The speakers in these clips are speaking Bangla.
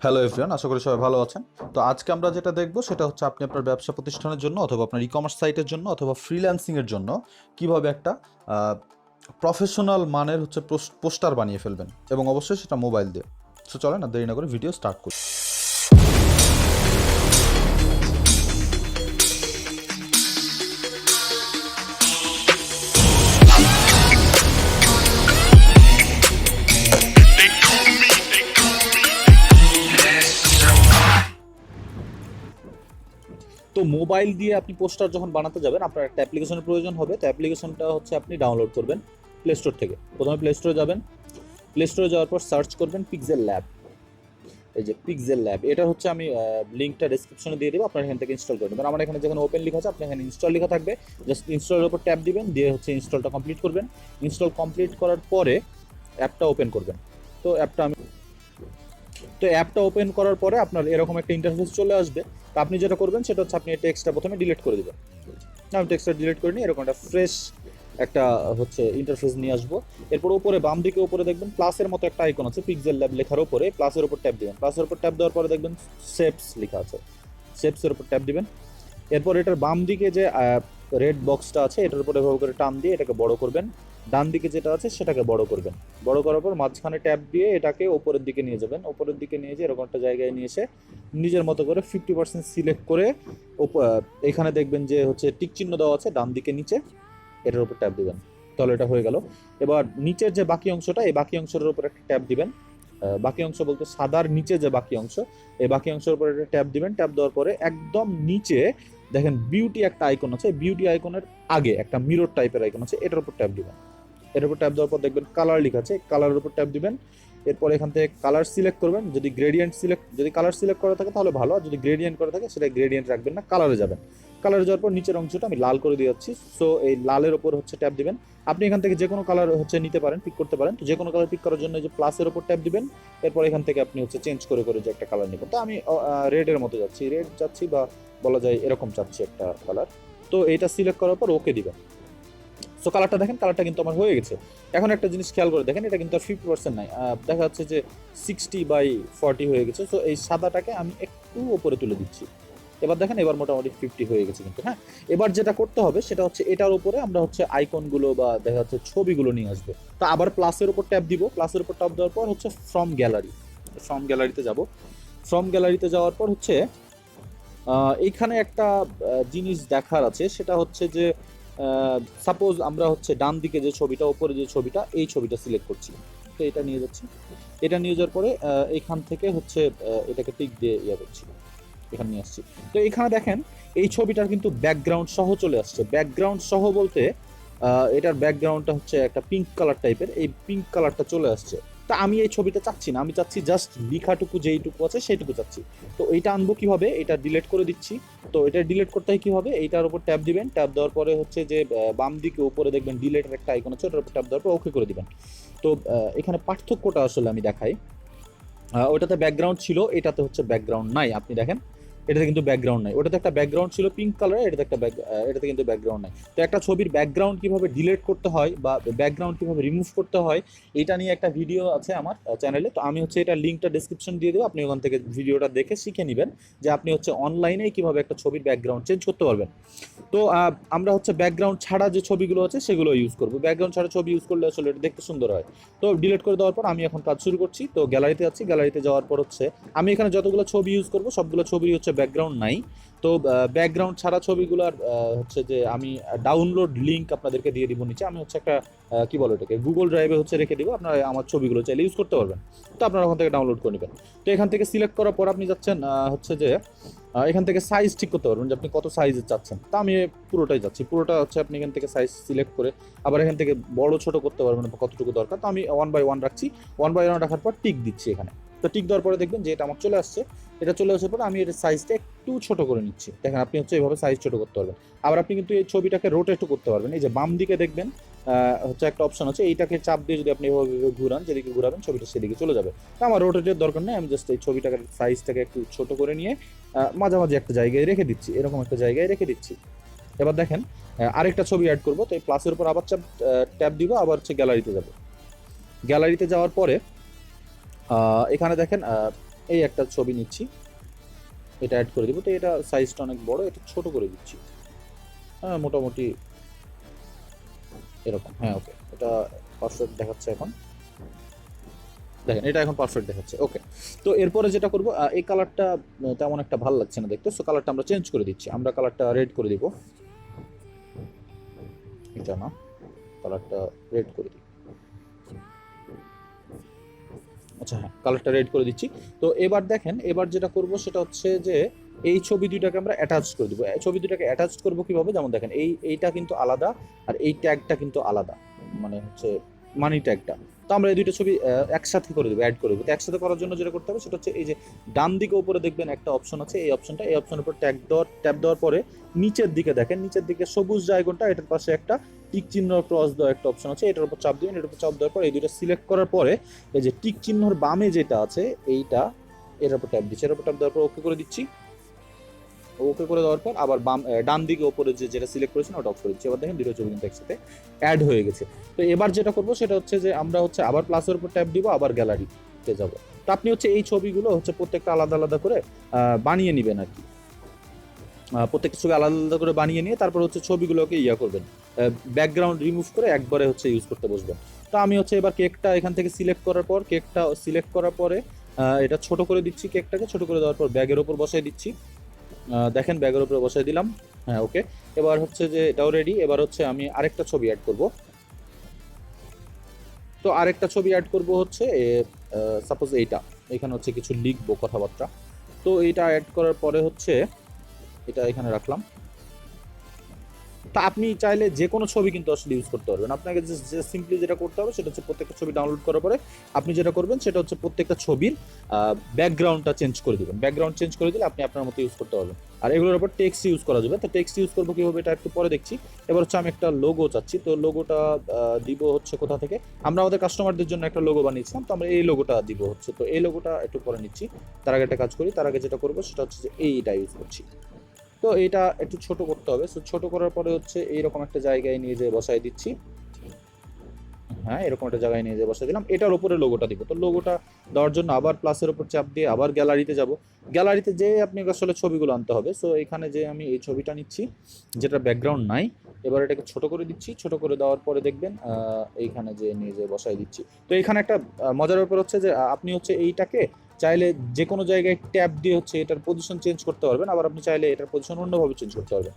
হ্যালো এভরিওয়ান, আশা করি সবাই ভালো আছেন। তো আজকে আমরা যেটা দেখব সেটা হচ্ছে আপনি আপনার ব্যবসা প্রতিষ্ঠানের জন্য অথবা আপনার ই-কমার্স সাইটের জন্য অথবা ফ্রিল্যান্সিংয়ের জন্য কিভাবে একটা প্রফেশনাল মানের হচ্ছে পোস্টার বানিয়ে ফেলবেন এবং অবশ্যই সেটা মোবাইল দিয়ে। সো চলেন না দেরি না করে ভিডিও স্টার্ট করি। তো মোবাইল দিয়ে আপনি পোস্টার যখন বানাতে যাবেন আপনার একটা অ্যাপ্লিকেশনের প্রয়োজন হবে। তো অ্যাপ্লিকেশনটা হচ্ছে আপনি ডাউনলোড করবেন প্লে স্টোর থেকে। প্রথমে প্লে স্টোরে যাবেন, প্লে স্টোরে যাওয়ার পর সার্চ করবেন পিক্সেল ল্যাব। এই যে পিক্সেল ল্যাব, এটা হচ্ছে আমি লিঙ্কটা ডেসক্রিপশনে দিয়ে দেবো, আপনার এখান থেকে ইনস্টল করে নেবেন। আমার এখানে যেখানে ওপেন লেখা আছে আপনার এখানে ইনস্টল লেখা থাকবে, জাস্ট ইনস্টলের উপর ট্যাপ দিবেন, দিয়ে হচ্ছে ইনস্টলটা কমপ্লিট করবেন। ইনস্টল কমপ্লিট করার পরে অ্যাপটা ওপেন করবেন। তো অ্যাপটা ওপেন করার পরে আপনার এরকম একটা ইন্টারফেস চলে আসবে। তো আপনি যেটা করবেন সেটা হচ্ছে আপনি টেক্সটটা প্রথমে ডিলিট করে দেবেন। আমি টেক্সটটা ডিলিট করে নিই, এরকম একটা ফ্রেশ একটা হচ্ছে ইন্টারফেস নিয়ে আসবো। এরপর উপরে বাম দিকে উপরে দেখবেন প্লাসের মতো একটা আইকন আছে, পিক্সেল ল্যাব লেখার উপরে প্লাসের উপর ট্যাপ দিবেন। প্লাসের উপর ট্যাপ দেওয়ার পরে দেখবেন শেপস লেখা আছে, শেপসের উপর ট্যাপ দিবেন। এরপর এটার বাম দিকে যে রেড বক্সটা আছে এটার উপরে এভাবে করে টান দিয়ে এটাকে বড় করবেন। ডান দিকে যেটা আছে সেটাকে বড় করবেন। বড় করার পর মাঝখানে ট্যাপ দিয়ে এটাকে ওপরের দিকে নিয়ে যাবেন। ওপরের দিকে নিয়ে যেয়ে এরকম একটা জায়গায় নিয়ে এসে নিজের মতো করে 50% সিলেক্ট করে এখানে দেখবেন যে হচ্ছে টিক চিহ্ন দেওয়া আছে ডান দিকে নিচে, এটার উপর ট্যাপ দিবেন। তাহলে এটা হয়ে গেল। এবার নিচের যে বাকি অংশটা, এই বাকি অংশের উপর একটা ট্যাপ দিবেন। বাকি অংশ বলতে সাদার নিচে যে বাকি অংশ, এই বাকি অংশের উপর একটা ট্যাপ দিবেন। ট্যাপ দেওয়ার পরে একদম নিচে দেখেন বিউটি একটা আইকন আছে, বিউটি আইকনের আগে একটা মিরর টাইপের আইকন আছে, এটার উপর ট্যাপ দিবেন। এর উপর ট্যাপ দেওয়ার পর দেখবেন কালার লেখা আছে, কালারের উপর ট্যাপ দিবেন। এরপর এখান থেকে কালার সিলেক্ট করবেন। যদি কালার সিলেক্ট করা থাকে তাহলে ভালো, আর যদি গ্রেডিয়েন্ট করা থাকে সেটা গ্রেডিয়েন্ট রাখবেন না, কালারে যাবেন। কালারে যাওয়ার পর নিচের অংশটা আমি লাল করে দিয়ে যাচ্ছি। সো এই লালের উপর হচ্ছে ট্যাপ দিবেন। আপনি এখান থেকে যে কোনো কালার হচ্ছে নিতে পারেন, পিক করতে পারেন। তো যে কোনো কালার পিক করার জন্য যে প্লাসের উপর ট্যাপ দিবেন। এরপর এখান থেকে আপনি হচ্ছে চেঞ্জ করে করে যে একটা কালার নেবেন। তো আমি রেডের মতো যাচ্ছি, রেড যাচ্ছি বা বলা যায় এরকম চাচ্ছি একটা কালার। তো এইটা সিলেক্ট করার পর ওকে দিবেন। সো কালারটা দেখেন, কালারটা কিন্তু আমার হয়ে গেছে। এখন একটা জিনিস খেয়াল করে দেখেন, এটা কিন্তু আর 50% নাই, দেখা যাচ্ছে যে 60/40 হয়ে গেছে। সো এই সাদাটাকে আমি একটু উপরে তুলে দিচ্ছি। এবার দেখেন, এবার মোটামুটি 50 হয়ে গেছে কিন্তু। হ্যাঁ, এবার যেটা করতে হবে সেটা হচ্ছে এটার উপরে আমরা হচ্ছে আইকনগুলো বা দেখা যাচ্ছে ছবিগুলো নিয়ে আসবে। তো আবার প্লাসের উপর ট্যাপ দিব। প্লাসের উপর ট্যাপ দেওয়ার পর হচ্ছে ফ্রম গ্যালারি, ফ্রম গ্যালারিতে যাব। ফ্রম গ্যালারিতে যাওয়ার পর হচ্ছে এইখানে একটা জিনিস দেখার আছে, সেটা হচ্ছে যে সাপোজ আমরা হচ্ছে ডান দিকে যে ছবিটা, ওপরে যে ছবিটা, এই ছবিটা সিলেক্ট করছি। তো এটা নিয়ে যাচ্ছি। এটা নিয়ে যাওয়ার পরে এইখান থেকে হচ্ছে এটাকে টিক দিয়ে ইয়ে করছি, এখানে নিয়ে আসছি। তো এখানে দেখেন এই ছবিটার কিন্তু ব্যাকগ্রাউন্ড সহ চলে আসছে। ব্যাকগ্রাউন্ড সহ বলতে এটার ব্যাকগ্রাউন্ডটা হচ্ছে একটা পিঙ্ক কালার টাইপের, এই পিঙ্ক কালারটা চলে আসছে। তা আমি এই ছবিটা চাচ্ছি না, আমি চাচ্ছি জাস্ট লেখাটুকু যেইটুকু আছে সেইটুকু চাচ্ছি। তো এইটা আনবো কিভাবে, এটা ডিলিট করে দিচ্ছি। তো এটা ডিলিট করতে হয় কীভাবে, এইটার উপর ট্যাপ দিবেন। ট্যাপ দেওয়ার পরে হচ্ছে যে বাম দিকে উপরে দেখবেন ডিলিটের একটা আইকন আছে, ওটার উপর ট্যাপ দেওয়ার পর ওকে করে দিবেন। তো এখানে পার্থক্যটা আসলে আমি দেখাই। ওটাতে ব্যাকগ্রাউন্ড ছিল, এটাতে হচ্ছে ব্যাকগ্রাউন্ড নাই। আপনি দেখেন এটাতে কিন্তু ব্যাকগ্রাউন্ড নাই। ওটাতে একটা ব্যাকগ্রাউন্ড ছিল পিঙ্ক কালার, এটাতে কিন্তু ব্যাকগ্রাউন্ড নাই। তো একটা ছবির ব্যাকগ্রাউন্ড কিভাবে ডিলিট করতে হয় বা ব্যাকগ্রাউন্ড কিভাবে রিমুভ করতে হয়, এটা নিয়ে একটা ভিডিও আছে আমার চ্যানেলে। তো আমি হচ্ছে এটা লিঙ্কটা ডেসক্রিপশন দিয়ে দেবো, আপনি ওখান থেকে ভিডিওটা দেখে শিখে নেবেন যে আপনি হচ্ছে অনলাইনে কিভাবে একটা ছবির ব্যাকগ্রাউন্ড চেঞ্জ করতে পারবেন। তো আমরা হচ্ছে ব্যাকগ্রাউন্ড ছাড়া যে ছবিগুলো আছে সেগুলো ইউজ করবো। ব্যাকগ্রাউন্ড ছাড়া ছবি ইউজ করলে আসলে এটা দেখতে সুন্দর হয়। তো ডিলিট করে দেওয়ার পর আমি এখন কাজ শুরু করছি। তো গ্যালারিতে আছি, গ্যালারিতে যাওয়ার পর হচ্ছে আমি এখানে যতগুলো ছবি ইউজ করবো সবগুলো ছবি হচ্ছে ব্যাকগ্রাউন্ড নাই। তো ব্যাকগ্রাউন্ড ছাড়া ছবিগুলোর হচ্ছে যে আমি ডাউনলোড লিঙ্ক আপনাদেরকে দিয়ে দিব নিচে। আমি হচ্ছে একটা কি বলো এটাকে গুগল ড্রাইভে হচ্ছে রেখে দিব, আপনারা আমার ছবিগুলো চাইলে ইউজ করতে পারবেন। তো আপনারা ওখান থেকে ডাউনলোড করে নেবেন। তো এখান থেকে সিলেক্ট করার পর আপনি যাচ্ছেন হচ্ছে যে এখান থেকে সাইজ ঠিক করতে পারবেন যে আপনি কত সাইজের চাচ্ছেন। তা আমি পুরোটাই যাচ্ছি, পুরোটা হচ্ছে আপনি এখান থেকে সাইজ সিলেক্ট করে আবার এখান থেকে বড় ছোট করতে পারবেন কতটুকু দরকার। তো আমি 1/1 রাখছি। 1/1 রাখার পর টিক দিচ্ছি এখানে। তো টিক দেওয়ার পরে দেখবেন যে এটা আমার চলে আসছে। এটা চলে আসার পরে আমি এর সাইজটা একটু ছোট করে নিচ্ছি। দেখেন আপনি হচ্ছে এইভাবে সাইজ ছোট করতে পারবেন। আবার আপনি কিন্তু এই ছবিটাকে রোটেটও করতে পারবেন। এই যে বাম দিকে দেখবেন হচ্ছে একটা অপশন আছে, এইটাকে চাপ দিয়ে যদি আপনি এভাবে ঘুরান, যেদিকে ঘুরাবেন ছবিটা সেদিকে চলে যাবে। তো আমার রোটেটের দরকার নেই, আমি জাস্ট এই ছবিটাকে সাইজটাকে একটু ছোট করে নিয়ে মাঝামাঝি একটা জায়গায় রেখে দিচ্ছি, এরকম একটা জায়গায় রেখে দিচ্ছি। এবার দেখেন আরেকটা ছবি অ্যাড করবো। তো এই প্লাসের উপর আবার ট্যাপ দিব, আবার হচ্ছে গ্যালারিতে যাব। গ্যালারিতে যাওয়ার পরে এখানে দেখেন এই একটা ছবি নিচ্ছি, এটা অ্যাড করে দিব। তো এটা সাইজটা অনেক বড়, এটা ছোট করে দিচ্ছি। হ্যাঁ, মোটামুটি এরকম। হ্যাঁ, ওকে, এটা পারফেক্ট দেখাচ্ছে এখন। দেখেন এটা এখন পারফেক্ট দেখাচ্ছে। ওকে, তো এরপরে যেটা করব, এই কালারটা তেমন একটা ভালো লাগছে না দেখতে, সো কালারটা আমরা চেঞ্জ করে দিচ্ছি। আমরা কালারটা রেড করে দিব। এটা না, কালারটা রেড করে দিই। আচ্ছা হ্যাঁ, কালারটা রেড করে দিচ্ছি। তো এবার দেখেন, এবার যেটা করব সেটা হচ্ছে যে এই ছবি দুইটাকে আমরা অ্যাটাচ করে দিব। এই ছবি দুইটাকে অ্যাটাচ করব কিভাবে, যেমন দেখেন এইটা কিন্তু আলাদা, আর এই ট্যাগটা কিন্তু আলাদা, মানে হচ্ছে মানি ট্যাগটা। তো আমরা এই দুইটা ছবি একসাথে করে দেবো, অ্যাড করে দেবো। তো একসাথে করার জন্য যেটা করতে হবে সেটা হচ্ছে এই যে ডান দিকে উপরে দেখবেন একটা অপশন আছে, এই অপশনের উপর ট্যাব দেওয়ার পরে নিচের দিকে দেখেন, নিচের দিকে সবুজ যে আইকনটা, এটার পাশে একটা টিক চিহ্ন ক্রস দেওয়া একটা অপশন আছে, এটার উপর চাপ দিবেন। এটার উপর চাপ দেওয়ার পর এই দুটো সিলেক্ট করার পরে এই যে টিক চিহ্নর বামে যেটা আছে এইটা, এর উপর ট্যাপ দিচ্ছি। এর উপর ট্যাপ দেওয়ার পর ওকে করে দিচ্ছি। ওকে করে দেওয়ার পর আবার ডান দিকে ওপরে যেটা সিলেক্ট করেছেন ওটা অফ করে দিচ্ছি। এবার দেখেন দুটো ছবি কিন্তু একসাথে অ্যাড হয়ে গেছে। তো এবার যেটা করবো সেটা হচ্ছে যে আমরা হচ্ছে আবার প্লাসের উপর ট্যাপ দিব, আবার গ্যালারিতে যাব। তো আপনি হচ্ছে এই ছবিগুলো হচ্ছে প্রত্যেকটা আলাদা আলাদা করে বানিয়ে নেবেন আর কি। প্রত্যেকটা ছবি আলাদা আলাদা করে বানিয়ে নিয়ে তারপর হচ্ছে ছবিগুলোকে করবেন, ব্যাকগ্রাউন্ড রিমুভ করে একবারে হচ্ছে ইউজ করতে বসবেন। তো আমি হচ্ছে এবার কেকটা এখান থেকে সিলেক্ট করার পর, কেকটা সিলেক্ট করার পরে এটা ছোট করে দিচ্ছি। কেকটাকে ছোট করে দেওয়ার পর ব্যাগের ওপর বসাই দিচ্ছি। দেখেন ব্যাগের উপরে বসাই দিলাম। হ্যাঁ, ওকে, এবার হচ্ছে যে এটাও রেডি। এবার হচ্ছে আমি আরেকটা ছবি অ্যাড করব। তো আরেকটা ছবি অ্যাড করব হচ্ছে সাপোজ এইটা, এখানে হচ্ছে কিছু লিখবো কথাবার্তা। তো এইটা অ্যাড করার পরে হচ্ছে এটা এখানে রাখলাম। তা আপনি চাইলে যে কোনো ছবি কিন্তু আসলে ইউজ করতে পারবেন। আপনাকে যে সিম্পলি যেটা করতে হবে সেটা হচ্ছে প্রত্যেকটা ছবি ডাউনলোড করার পরে আপনি যেটা করবেন সেটা হচ্ছে প্রত্যেকটা ছবির ব্যাকগ্রাউন্ডটা চেঞ্জ করে দিবেন। ব্যাকগ্রাউন্ড চেঞ্জ করে দিলে আপনি আপনার মতো ইউজ করতে পারবেন। আর এগুলোর উপর টেক্সট ইউজ করা যাবে। তো টেক্সট ইউজ করবো কীভাবে এটা একটু পরে দেখছি। এবার হচ্ছে আমি একটা লোগো চাচ্ছি। তো লোগোটা দিব হচ্ছে কোথা থেকে, আমরা আমাদের কাস্টমারদের জন্য একটা লোগো বানিয়েছিলাম, তো আমরা এই লোগোটা দিব হচ্ছে। তো এই লোগোটা একটু পরে নিচ্ছি। তার আগে একটা কাজ করি, তার আগে যেটা করবো সেটা হচ্ছে যে এইটা ইউজ করছি। তো এটা একটু ছোট করতে হবে। সো ছোট করার পরে হচ্ছে এইরকম একটা জায়গায় নিয়ে যেয়ে বসাই দিচ্ছি। হ্যাঁ, এরকম একটা জায়গায় নিয়ে যেয়ে বসাই দিলাম। এটার উপরে লোগোটা দিব। তো লোগোটা দেওয়ার জন্য আবার প্লাসের উপর চাপ দিয়ে আবার গ্যালারিতে যাব। গ্যালারিতে যেয়ে আপনি আসলে ছবিগুলো আনতে হবে। সো এখানে যে আমি এই ছবিটা নিচ্ছি যেটা ব্যাকগ্রাউন্ড নাই, এবার এটাকে ছোট করে দিচ্ছি। ছোট করে দেওয়ার পরে দেখবেন এইখানে যে নিয়ে যেয়ে বসাই দিচ্ছি। তো এখানে একটা মজার ব্যাপার হচ্ছে যে আপনি হচ্ছে এইটাকে চাইলে যে কোনো জায়গায় ট্যাপ দিয়ে হচ্ছে এটার পজিশন চেঞ্জ করতে পারবেন, আবার আপনি চাইলে এটার পজিশন অন্যভাবে চেঞ্জ করতে পারবেন।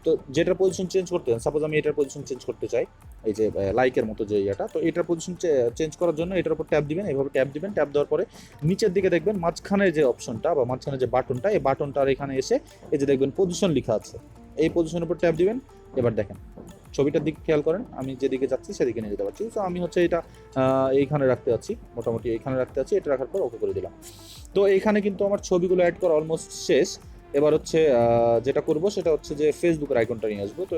তো যেটার পজিশন চেঞ্জ করতে চান, সাপোজ আমি এটার পজিশন চেঞ্জ করতে চাই, এই যে লাইকের মতো যে এটা, তো এটার পজিশন চেঞ্জ করার জন্য এটার উপর ট্যাপ দিবেন। এইভাবে ট্যাপ দিবেন। ট্যাপ দেওয়ার পরে নিচের দিকে দেখবেন মাঝখানে যে অপশনটা বা মাঝখানে যে বাটনটা, এই বাটনটার এখানে এসে এই যে দেখবেন পজিশন লেখা আছে, এই পজিশনের উপর ট্যাপ দিবেন। এবার দেখেন ছবিটার দিকে খেয়াল করেন, আমি যেদিকে যাচ্ছি সেদিকে নিয়ে যেতে পারছি। তো আমি হচ্ছে এটা এইখানে রাখতে যাচ্ছি, মোটামুটি এইখানে রাখতে যাচ্ছি। এটা রাখার পর ওকে করে দিলাম। তো এইখানে কিন্তু আমার ছবিগুলো অ্যাড করা অলমোস্ট শেষ। এবার হচ্ছে যেটা করব সেটা হচ্ছে যে ফেসবুকের আইকনটা নিয়ে আসবো। তো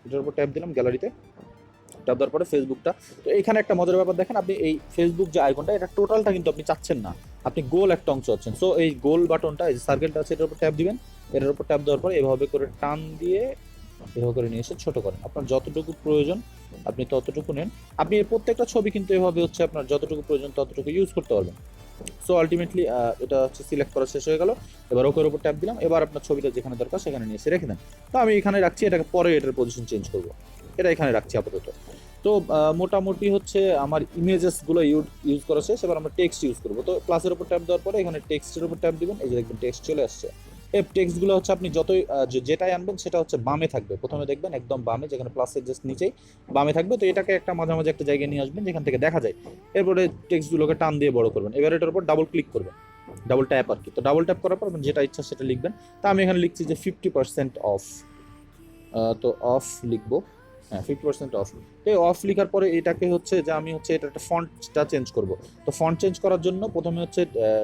এটার উপর ট্যাপ দিলাম গ্যালারিতে। ট্যাপ দেওয়ার পরে ফেসবুকটা, তো এখানে একটা মজার ব্যাপার দেখেন, আপনি এই ফেসবুক যে আইকনটা এটা টোটালটা কিন্তু আপনি চাচ্ছেন না, আপনি গোল একটা অংশ চাচ্ছেন। সো এই গোল বাটনটা, এই সার্কেলটা আছে, এটার উপর ট্যাপ দিবেন। এটার উপর ট্যাপ দেওয়ার পরে এভাবে করে টান দিয়ে এভাবে করে নিয়ে এসে ছোট করেন। আপনার যতটুকু প্রয়োজন আপনি ততটুকু নেন। আপনি এই প্রত্যেকটা ছবি কিন্তু এভাবে হচ্ছে আপনার যতটুকু প্রয়োজন ততটুকু ইউজ করতে পারবেন। সো আলটিমেটলি এটা হচ্ছে সিলেক্ট করা শেষ হয়ে গেল। এবার ওকের উপর ট্যাপ দিলাম। এবার আপনার ছবিটা যেখানে দরকার সেখানে নিয়ে এসে রেখে দেন। তো আমি এখানে রাখছি, এটাকে পরে এটার পজিশন চেঞ্জ করব। এটা এখানে রাখছি আপাতত। তো মোটামুটি হচ্ছে আমার ইমেজেসগুলো ইউজ করা শেষ। এবার আমরা টেক্সট ইউজ করবো। তো প্লাসের উপর ট্যাপ দেওয়ার পরে এখানে টেক্সটের উপর ট্যাপ দিবেন। এই যে দেখবেন টেক্সট চলে আসছে। এই টেক্সটগুলো হচ্ছে আপনি যতই যেটাই আনবেন সেটা হচ্ছে বামে থাকবে। প্রথমে দেখবেন একদম বামে, যেখানে প্লাসের জাস্ট নিচেই বামে থাকবে। তো এটাকে একটা মাঝামাঝি একটা জায়গায় নিয়ে আসবেন যেখান থেকে দেখা যায়। এরপরে টেক্সটগুলোকে টান দিয়ে বড় করবেন। এবার এটার উপর ডাবল ক্লিক করবেন, ডাবল ট্যাপ আর কি। তো ডাবল ট্যাপ করার পর যেটা ইচ্ছা সেটা লিখবেন। তা আমি এখানে লিখছি যে 50% অফ। তো অফ লিখবো। হ্যাঁ, 50% অফ। তো অফ লেখার পরে এটাকে হচ্ছে যে আমি হচ্ছে এটা একটা ফন্টটা চেঞ্জ করব। তো ফন্ট চেঞ্জ করার জন্য প্রথমে হচ্ছে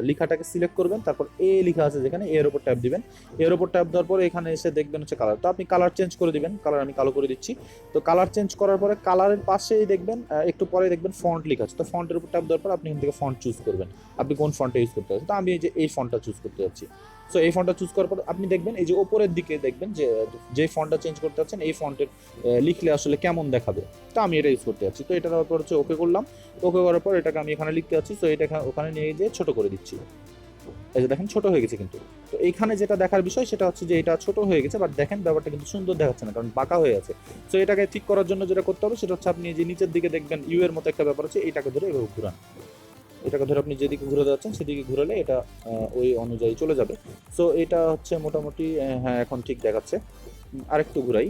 লেখাটাকে সিলেক্ট করবেন, তারপর এ লেখা আছে যেখানে, এর উপর ট্যাপ দিবেন। এর উপর ট্যাপ দেওয়ার পরে এখানে এসে দেখবেন হচ্ছে কালার। তো আপনি কালার চেঞ্জ করে দিবেন। কালার আমি কালো করে দিচ্ছি। তো কালার চেঞ্জ করার পরে কালারের পাশেই দেখবেন একটু পরে দেখবেন ফন্ট লেখা আছে। তো ফন্টের উপর ট্যাপ দেওয়ার পর আপনি এখান থেকে ফন্ট চুজ করবেন, আপনি কোন ফন্টটা ইউজ করতে চাচ্ছেন। তো আমি এই যে এই ফন্টটা চুজ করতে যাচ্ছি। সো এই ফন্টটা চুজ করার পর আপনি দেখবেন এই যে ওপরের দিকে দেখবেন যে ফন্টটা চেঞ্জ করতে যাচ্ছেন এই ফন্টের লিখলে আসলে কেমন দেখাবে। তো আমি এটা ইউজ করতে যাচ্ছি। তো এটা দেওয়ার পর হচ্ছে ওকে করলাম। ওকে করার পর এটাকে আমি এখানে লিখতে যাচ্ছি। সো এটাকে ওখানে নিয়ে গিয়ে ছোট করে দিচ্ছি। এই যে দেখেন ছোট হয়ে গেছে কিন্তু। তো এইখানে যেটা দেখার বিষয় সেটা হচ্ছে যে এটা ছোট হয়ে গেছে, বাট দেখেন ব্যাপারটা কিন্তু সুন্দর দেখাচ্ছে না, কারণ বাঁকা হয়ে আছে। সো এটাকে ঠিক করার জন্য যেটা করতে হবে সেটা হচ্ছে আপনি যে নিচের দিকে দেখবেন ইউ এর মতো একটা ব্যাপার আছে, এইটাকে ধরে এভাবে ঘুরান। এটাকে ধরে আপনি যেদিকে ঘুরে যাচ্ছেন সেদিকে ঘুরালে এটা ওই অনুযায়ী চলে যাবে। সো এটা হচ্ছে মোটামুটি হ্যাঁ এখন ঠিক দেখাচ্ছে। আরেকটু ঘুরাই,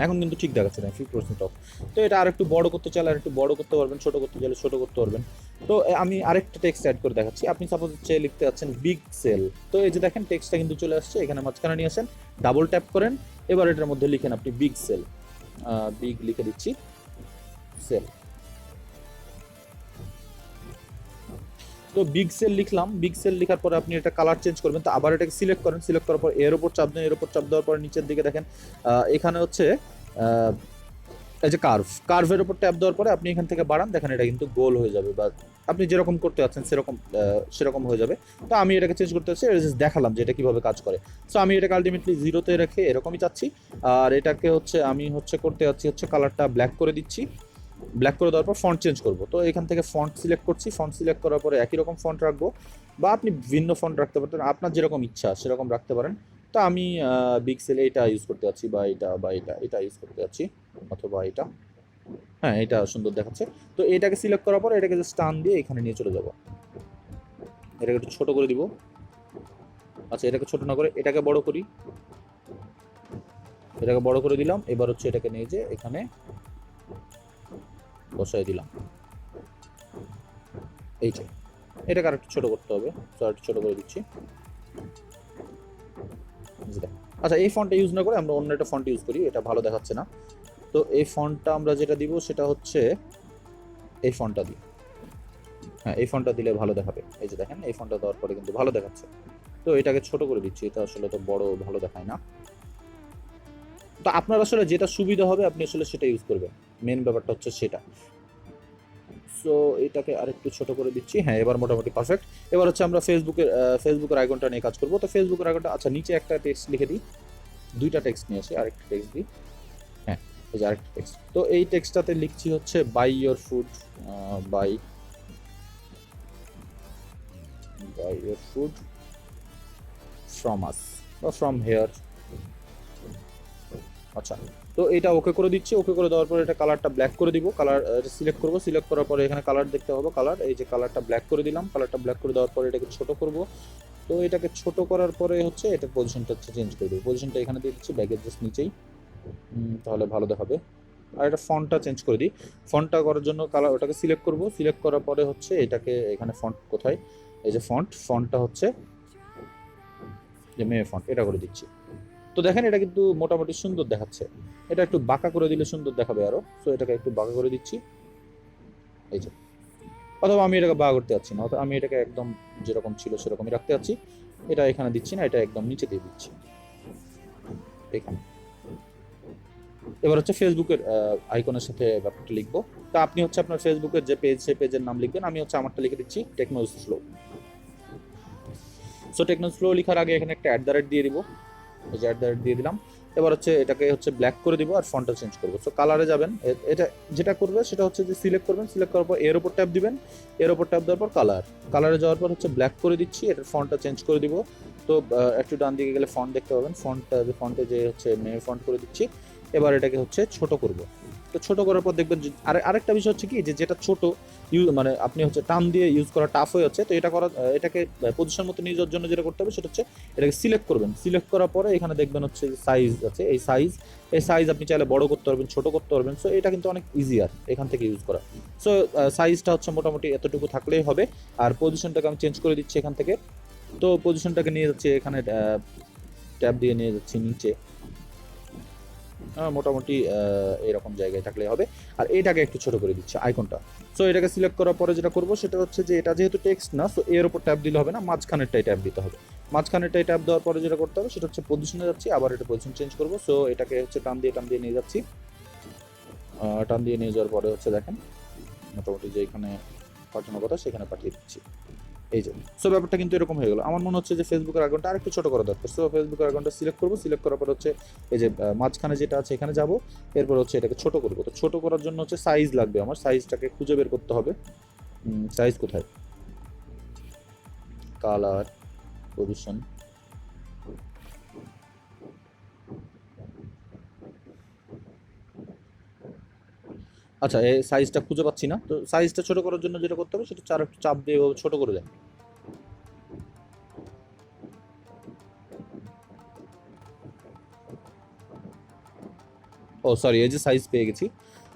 এখন কিন্তু ঠিক দেখাচ্ছে না, 50% অফ। তো এটা আরেকটু বড় করতে চাইলে আরেকটু বড় করতে পারবেন, ছোট করতে চাইলে ছোট করতে পারবেন। তো আমি আরেকটা টেক্সট অ্যাড করে দেখাচ্ছি। আপনি সাপোজ হচ্ছে লিখতে যাচ্ছেন বিগ সেল, তো এই যে দেখেন টেক্সটটা কিন্তু চলে আসছে, এখানে মাঝখানে নিয়ে আসেন, ডাবল ট্যাপ করেন, এবার এটার মধ্যে লিখেন আপনি বিগ সেল, বিগ লিখে দিচ্ছি, সেল। তো বিগ সেল লিখলাম, বিগ সেল লেখার পরে আপনি এটা কালার চেঞ্জ করবেন, তো আবার এটাকে সিলেক্ট করেন, সিলেক্ট করার পর এর উপর চাপ দেন, এর উপর চাপ দেওয়ার পর নিচের দিকে দেখেন এখানে হচ্ছে এই যে কার্ভের উপর ট্যাপ দেওয়ার পরে আপনি এখান থেকে বাড়ান, দেখেন এটা কিন্তু গোল হয়ে যাবে, বা আপনি যেরকম করতে যাচ্ছেন সেরকম হয়ে যাবে। তো আমি এটাকে চেঞ্জ করতে চাচ্ছি, এটা জাস্ট দেখালাম যে এটা কিভাবে কাজ করে। সো আমি এটাকে আলটিমেটলি 0-তে রেখে এরকমই চাচ্ছি। আর এটাকে হচ্ছে আমি করতে যাচ্ছি হচ্ছে কালারটা ব্ল্যাক করে দিচ্ছি, ব্ল্যাক করে দেওয়ার পর ফন্ট চেঞ্জ করব। তো এখান থেকে ফন্ট সিলেক্ট করছি, ফন্ট সিলেক্ট করার পরে একই রকম ফন্ট রাখবো, বা আপনি ভিন্ন ফন্ট রাখতে পারতেন, আপনার যেরকম ইচ্ছা সেরকম রাখতে পারেন। তো আমি পিক্সেল এটা ইউজ করতে যাচ্ছি, বা এটা ইউজ করতে যাচ্ছি, অথবা এটা, হ্যাঁ এটা সুন্দর দেখাচ্ছে। তো এটাকে সিলেক্ট করার পর এটাকে জাস্ট টান দিয়ে এখানে নিয়ে চলে যাব, এটাকে একটু ছোট করে দিব। আচ্ছা এটাকে ছোট না করে এটাকে বড় করি, এটাকে বড় করে দিলাম। এবার হচ্ছে এটাকে নিয়ে যে এখানে বসাই দিলাম, এই যে এটাকে আর একটু ছোট করতে হবে, তো আর একটু ছোট করে দিচ্ছি। আচ্ছা এই ফন্টটা ইউজ না করে আমরা অন্য একটা ফন্ট ইউজ করি, এটা ভালো দেখাচ্ছে না। তো এই ফন্টটা আমরা যেটা দিব সেটা হচ্ছে এই ফন্টটা দিই, হ্যাঁ এই ফন্টটা দিলে ভালো দেখাবে। এই যে দেখেন এই ফন্টটা দেওয়ার পরে কিন্তু ভালো দেখাচ্ছে। তো এটাকে ছোট করে দিচ্ছি, এটা আসলে তো বড় ভালো দেখায় না। তো আপনার আসলে যেটা সুবিধা হবে আপনি আসলে সেটা ইউজ করবেন, মেন ব্যাপারটা হচ্ছে সেটা। সো এটাকে আরেকটু ছোট করে দিচ্ছি, হ্যাঁ এবার মোটামুটি পারফেক্ট। এবার হচ্ছে আমরা ফেসবুকের আইকনটা নিয়ে কাজ করবো। তো ফেসবুকের আইকনটা, আচ্ছা নিচে একটা টেক্সট লিখে দিই, দুইটা টেক্সট নিয়ে আসি, আরেকটা টেক্সট দিই, হ্যাঁ এই যে আরেকটা টেক্সট। তো এই টেক্সটটাতে লিখছি হচ্ছে buy your food, buy your food from us, বা ফ্রম হেয়ার। আচ্ছা তো এটা ওকে করে দিচ্ছি, ওকে করে দেওয়ার পরে এটা কালারটা ব্ল্যাক করে দিব, কালার সিলেক্ট করব, সিলেক্ট করার পরে এখানে কালার দেখতে হবে, কালার, এই যে কালারটা ব্ল্যাক করে দিলাম, কালারটা ব্ল্যাক করে দেওয়ার পরে এটাকে ছোট করব। তো এটাকে ছোট করার পরে হচ্ছে এটার পজিশনটা হচ্ছে চেঞ্জ করে দেবো, পজিশনটা এখানে দিয়ে দিচ্ছি ব্যাগের জাস্ট নিচেই, তাহলে ভালো দেখাবে। আর এটা ফন্টটা চেঞ্জ করে দিই, ফন্টটা করার জন্য কালার ওটাকে সিলেক্ট করব, সিলেক্ট করার পরে হচ্ছে এটাকে এখানে ফন্ট কোথায়, এই যে ফন্টটা হচ্ছে যে মেয়ে ফন্ট, এটা করে দিচ্ছি। তো দেখেন এটা কিন্তু মোটামুটি সুন্দর দেখাচ্ছে, এটা একটু বাঁকা করে দিলে সুন্দর দেখাবে আরো। সো এটাকে একটু বাঁকা করে দিচ্ছি, এই যে, অথবা আমি এটাকে বাঁকা করতে যাচ্ছি না, অথবা আমি এটাকে একদম যেরকম ছিল সেরকমই রাখতে যাচ্ছি। এটা এখানে দিচ্ছি না, এটা একদম নিচে দিয়ে দিচ্ছি এখানে। এবার হচ্ছে ফেসবুকের আইকনের সাথে ব্যাপারটা লিখবো। তা আপনি হচ্ছে আপনার ফেসবুকের যে পেজ সেই পেজের নাম লিখবেন, আমি হচ্ছে আমারটা লিখে দিচ্ছি techno slow. So techno slow লেখার আগে এখানে একটা @@ দিয়ে দিব, এই যে @ দিয়ে দিলাম। এবার হচ্ছে এটাকে হচ্ছে ব্ল্যাক করে দিব আর ফন্টটা চেঞ্জ করবো। সো কালারে যাবেন, এটা যেটা করবে সেটা হচ্ছে যে সিলেক্ট করবেন, সিলেক্ট করার পর এর উপর ট্যাপ দিবেন, এর উপর ট্যাপ দেওয়ার পর কালারে যাওয়ার পর হচ্ছে ব্ল্যাক করে দিচ্ছি, এটার ফন্টটা চেঞ্জ করে দিব। তো একটু ডান দিকে গেলে ফন্ট দেখতে পাবেন, ফন্টে যে হচ্ছে মেয়ে ফন্ট করে দিচ্ছি। এবার এটাকে হচ্ছে ছোট করব। তো ছোট করার পর দেখবেন যে আরেকটা বিষয় হচ্ছে কি, যে যেটা ছোট মানে আপনি হচ্ছে টান দিয়ে ইউজ করা টাফ হয়ে যাচ্ছে, তো এটাকে পজিশন মতো নিয়ে যাওয়ার জন্য যেটা করতে হবে সেটা হচ্ছে এটাকে সিলেক্ট করবেন, সিলেক্ট করার পরে এখানে দেখবেন হচ্ছে সাইজ আছে, এই সাইজ আপনি চাইলে বড় করতে পারবেন, ছোট করতে পারবেন। সো এটা কিন্তু অনেক ইজিয়ার এখান থেকে ইউজ করা। সো সাইজটা হচ্ছে মোটামুটি এতটুকু থাকলেই হবে। আর পজিশনটাকে আমি চেঞ্জ করে দিচ্ছি এখান থেকে। তো পজিশনটাকে নিয়ে যাচ্ছি এখানে, ট্যাব দিয়ে নিয়ে যাচ্ছি নিচে, মোটামুটি এরকম জায়গায় থাকলে হবে। আর এটাকে একটু ছোট করে দিচ্ছি আইকনটা। সো এটাকে সিলেক্ট করার পরে যেটা করবো সেটা হচ্ছে যে এটা যেহেতু টেক্সট না, সো এর উপর ট্যাব দিলে হবে না, মাঝখানেরটাই ট্যাব দিতে হবে। মাঝখানেরটাই ট্যাব দেওয়ার পরে যেটা করতে হবে সেটা হচ্ছে পজিশনে যাচ্ছি, আবার এটা পজিশন চেঞ্জ করবো। সো এটাকে হচ্ছে টান দিয়ে নিয়ে যাচ্ছি, টান দিয়ে নিয়ে যাওয়ার পরে হচ্ছে দেখেন মোটামুটি যে এখানে পাঠানোর কথা সেখানে পাঠিয়ে দিচ্ছি, এই যে। সো ব্যাপারটা কিন্তু এরকম হয়ে গেল। আমার মনে হচ্ছে যে ফেসবুকের আইকনটা আরেকটু ছোট করা দরকার। সো ফেসবুকের আইকনটা সিলেক্ট করবো, সিলেক্ট করার পর হচ্ছে এই যে মাঝখানে যেটা আছে এখানে যাব, এরপর হচ্ছে এটাকে ছোট করবো। তো ছোট করার জন্য হচ্ছে সাইজ লাগবে, আমার সাইজটাকে খুঁজে বের করতে হবে, সাইজ কোথায়, কালার, পজিশন। আচ্ছা, এই সাইজটা খুঁজে পাচ্ছি না, তো সাইজটা ছোট করার জন্য যেটা করতে হবে সেটা হচ্ছে আর একটু চাপ দিয়ে ছোট করে দেন। ও সরি, এই যে সাইজ পেয়ে গেছি।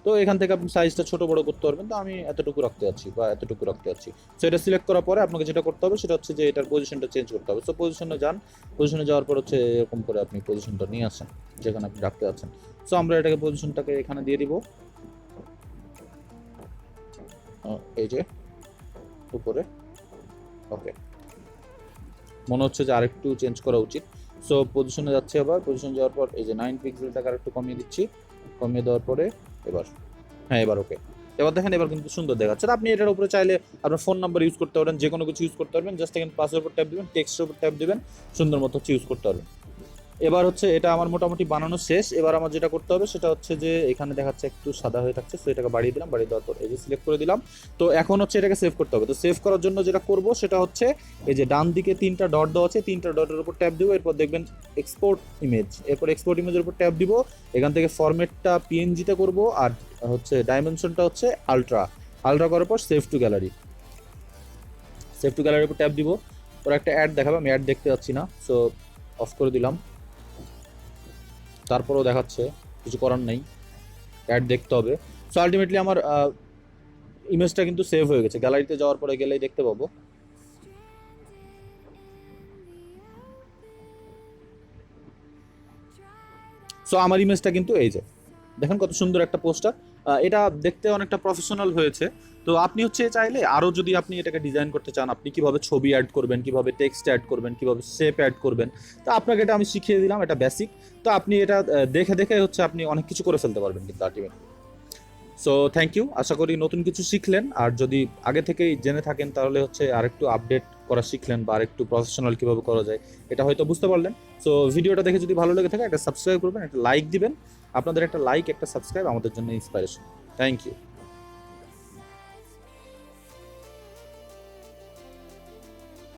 তো এখান থেকে আপনি সাইজটা ছোট বড় করতে পারবেন, তো আমি এতটুকু রাখতে যাচ্ছি বা এতটুকু রাখতে যাচ্ছি। সো এটা সিলেক্ট করার পরে আপনাকে যেটা করতে হবে সেটা হচ্ছে যে এটার পজিশনটা চেঞ্জ করতে হবে। সো পজিশনে যান, পজিশনে যাওয়ার পর হচ্ছে এরকম করে আপনি পজিশনটা নিয়ে আসেন যেখানে আপনি রাখতে যাচ্ছেন। সো আমরা এটাকে পজিশনটাকে এখানে দিয়ে দিব, এই যে উপরে। ওকে, মনে হচ্ছে যে আরেকটু চেঞ্জ করা উচিত। সো পজিশনে যাচ্ছে, আবার পজিশন যাওয়ার পর এই যে 9 পিক্সেলটাকে আরেকটু কমিয়ে দিচ্ছি। কমিয়ে দেওয়ার পরে এবার, হ্যাঁ এবার ওকে। এবার দেখেন এবার কিন্তু সুন্দর দেখাচ্ছে। আপনি এটার উপরে চাইলে আপনার ফোন নাম্বার ইউজ করতে পারেন, যে কোনো কিছু ইউজ করতে পারবেন। জাস্ট এখানে পাসের উপর ট্যাপ দিবেন, টেক্সটের উপর ট্যাপ দিবেন, সুন্দর মতো হচ্ছে ইউজ করতে পারবেন। এবার হচ্ছে এটা আমার মোটামুটি বানানো শেষ। এবার আমার যেটা করতে হবে সেটা হচ্ছে যে এখানে দেখাচ্ছে একটু সাদা হয়ে থাকছে, সো এটাকে বাড়িয়ে দিলাম, বাড়িয়ে দেওয়ার পর এই যে সিলেক্ট করে দিলাম। তো এখন হচ্ছে এটাকে সেভ করতে হবে। তো সেভ করার জন্য যেটা করব সেটা হচ্ছে এই যে ডান দিকে 3টা ডট দেওয়া আছে, 3টা ডটের উপর ট্যাপ দিব, এরপর দেখবেন এক্সপোর্ট ইমেজ, এরপর এক্সপোর্ট ইমেজের উপর ট্যাপ দিব। এখান থেকে ফরম্যাটটা পিএনজিতে করব, আর হচ্ছে ডাইমেনশনটা হচ্ছে আলট্রা। আলট্রা করার পর save two gallery, save two গ্যালারির উপর ট্যাপ দিব। ওরা একটা অ্যাড দেখাবে, আমি অ্যাড দেখতে যাচ্ছি না, সো অফ করে দিলাম। তারপরেও দেখাচ্ছে, কিছু করার নেই, অ্যাড দেখতে হবে। সো আলটিমেটলি আমার ইমেজটা কিন্তু সেভ হয়ে গেছে। গ্যালারিতে যাওয়ার পরে গেলেই দেখতে পাবো। সো আমার ইমেজটা কিন্তু এই যে দেখেন কত সুন্দর একটা পোস্টার। এটা দেখতে অনেকটা প্রফেশনাল হয়েছে। তো আপনি হচ্ছে চাইলে আরও যদি আপনি এটাকে ডিজাইন করতে চান, আপনি কিভাবে ছবি অ্যাড করবেন, কিভাবে টেক্সট অ্যাড করবেন, কিভাবে শেপ অ্যাড করবেন, তো আপনাকে এটা আমি শিখিয়ে দিলাম, এটা বেসিক। তো আপনি এটা দেখে দেখে হচ্ছে আপনি অনেক কিছু করে ফেলতে পারবেন কিন্তু আলটিমেটলি। সো থ্যাংক ইউ, আশা করি নতুন কিছু শিখলেন। আর যদি আগে থেকেই জেনে থাকেন তাহলে হচ্ছে আরেকটু আপডেট করা শিখলেন, বা আরেকটু প্রফেশনাল কীভাবে করা যায় এটা হয়তো বুঝতে পারলেন। সো ভিডিওটা দেখে যদি ভালো লেগে থাকে একটা সাবস্ক্রাইব করবেন, একটা লাইক দিবেন। আপনাদের একটা লাইক, একটা সাবস্ক্রাইব আমাদের জন্য ইন্সপাইরেশন। Thank you.